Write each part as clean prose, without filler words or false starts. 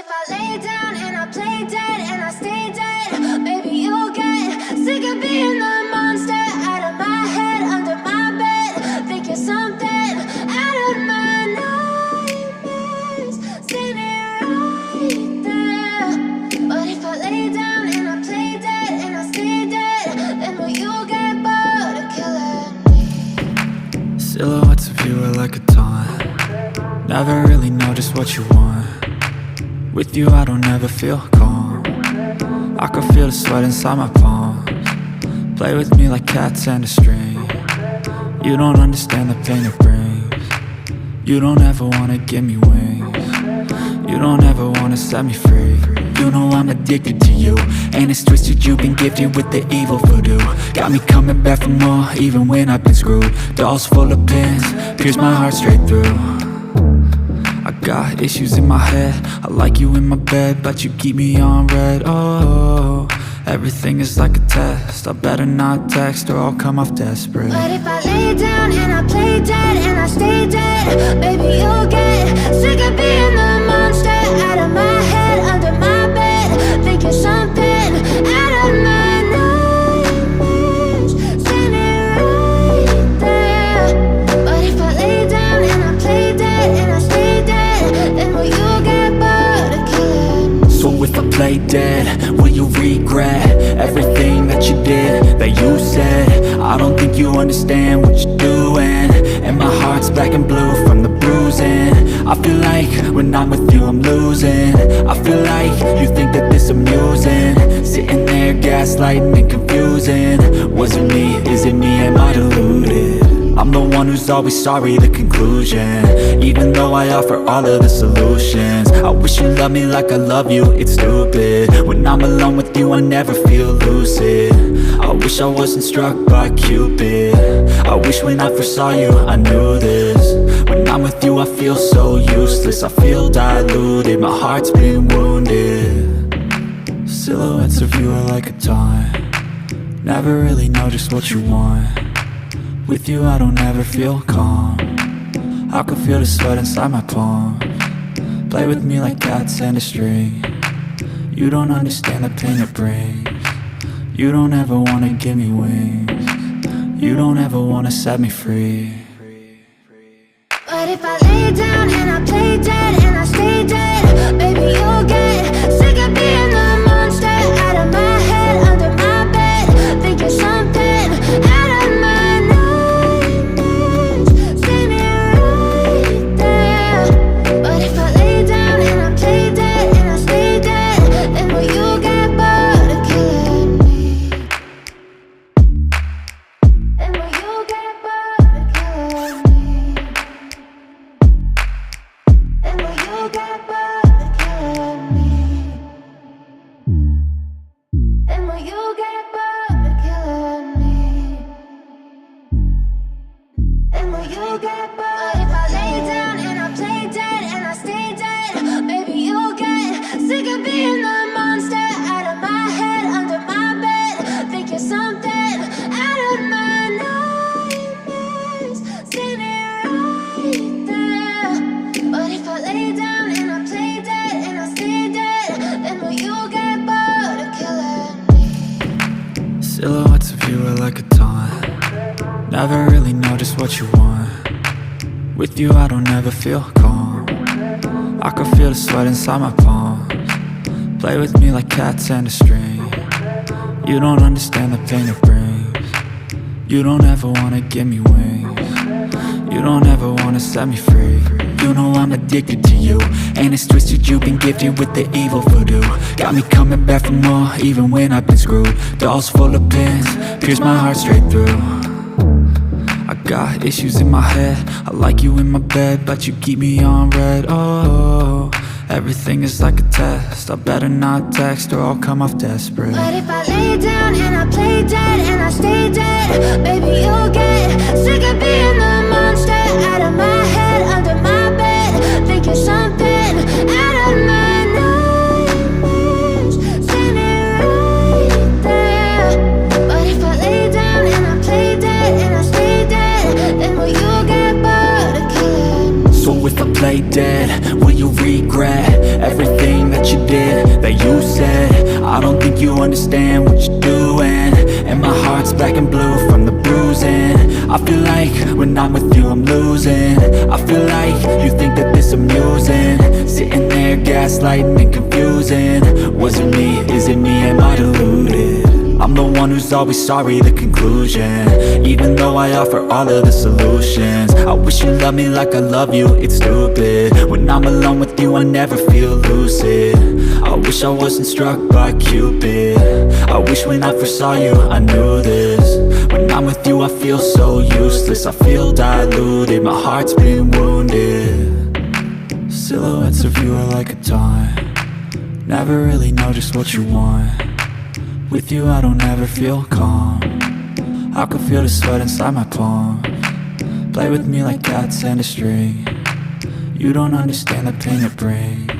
if I lay down and I play dead and I stay dead, baby, you'll get sick of being the monster out of my head, under my bed. Think you're something out of my nightmares, standing right there. But if I lay down and I play dead and I stay dead, then will you get bored of killing me? Silhouettes of you are like a taunt. Never really know just what you want. With you I don't ever feel calm. I can feel the sweat inside my palms. Play with me like cats and a string. You don't understand the pain it brings. You don't ever wanna give me wings. You don't ever wanna set me free. You know I'm addicted to you, and it's twisted, you've been gifted with the evil voodoo. Got me coming back for more, even when I've been screwed. Dolls full of pins, pierce my heart straight through. I got issues in my head, I like you in my bed, but you keep me on red. Oh, everything is like a test, I better not text or I'll come off desperate. But if I lay down and I play dead and I stay dead, baby, you'll get sick of being the monster out of my head, under my bed. Think you're something out of my nightmares, standing right there. But if I lay down and I play dead and I stay dead, then will you get bored of killing me? So if I play dead, will you regret everything that you did, that you said? I don't think you understand what you're doing, and my heart's black and blue from the bruising. I feel like when I'm with you I'm losing. I feel like you think that this amusing, sitting there gaslighting and confusing. Was it me? Is it me? Am I deluded? I'm the one who's always sorry, the conclusion, even though I offer all of the solutions. I wish you loved me like I love you, it's stupid. When I'm alone with you I never feel lucid. I wish I wasn't struck by Cupid. I wish when I first saw you I knew this. When I'm with you I feel so useless, I feel diluted, my heart's been wounded. Silhouettes of you are like a taunt. Never really know just what you want. With you I don't ever feel calm. I can feel the sweat inside my palms. Play with me like cats and a string. You don't understand the pain it brings. You don't ever wanna give me wings. You don't ever wanna set me free. But if I lay down and I play dead and I stay dead, baby, you'll get sick of being the monster out of my head, under my bed. Think you're something out of my nightmares, standing right there. But if I lay down and I play dead and I stay dead, then will you get bored of killing me? Then will you get bored of killing me? Then will you get bored of killing me? Then will you get bored of killing me? Then will you get bored? But if I lay down and I play dead and I stay dead, baby, you'll get sick of being the monster out of my head, under my bed. Think you're something out of my nightmares, standing right there. But if I lay down and I play dead and I stay dead, then will you get bored of killing me? Silhouettes of you are like a taunt. Never really know just what you want. With you I don't ever feel calm. I can feel the sweat inside my palms. Play with me like cats and a string. You don't understand the pain it brings. You don't ever wanna give me wings. You don't ever wanna set me free. You know I'm addicted to you, and it's twisted, you've been gifted with the evil voodoo. Got me coming back for more, even when I've been screwed. Dolls full of pins, pierce my heart straight through. I got issues in my head, I like you in my bed, but you keep me on red. Oh, everything is like a test, I better not text or I'll come off desperate. But if I lay down and I play dead and I stay dead, baby, you'll get sick of being the monster out of my head, under my bed. Think you're something out of my nightmares, standing right there. But if I lay down and I play dead and I stay dead, then will you get bored of killing me? So if I play dead, will you regret everything that that you said. I don't think you understand what you're doing, and my heart's black and blue from the bruising. I feel like when I'm with you I'm losing. I feel like you think that this amusing, sitting there gaslighting and confusing. Was it me? Is it me? Am I deluded? I'm the one who's always sorry, the conclusion, even though I offer all of the solutions. I wish you loved me like I love you, it's stupid. When I'm alone with you I never feel lucid. I wish I wasn't struck by Cupid. I wish when I first saw you I knew this. When I'm with you I feel so useless, I feel diluted, my heart's been wounded. Silhouettes of you are like a taunt, never really know just what you want. With you I don't ever feel calm, I can feel the sweat inside my palm. Play with me like cats and a string. You don't understand the pain it brings.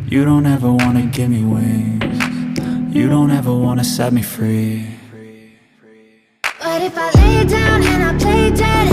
You don't ever wanna give me wings. You don't ever wanna set me free. But if I lay down and I play dead,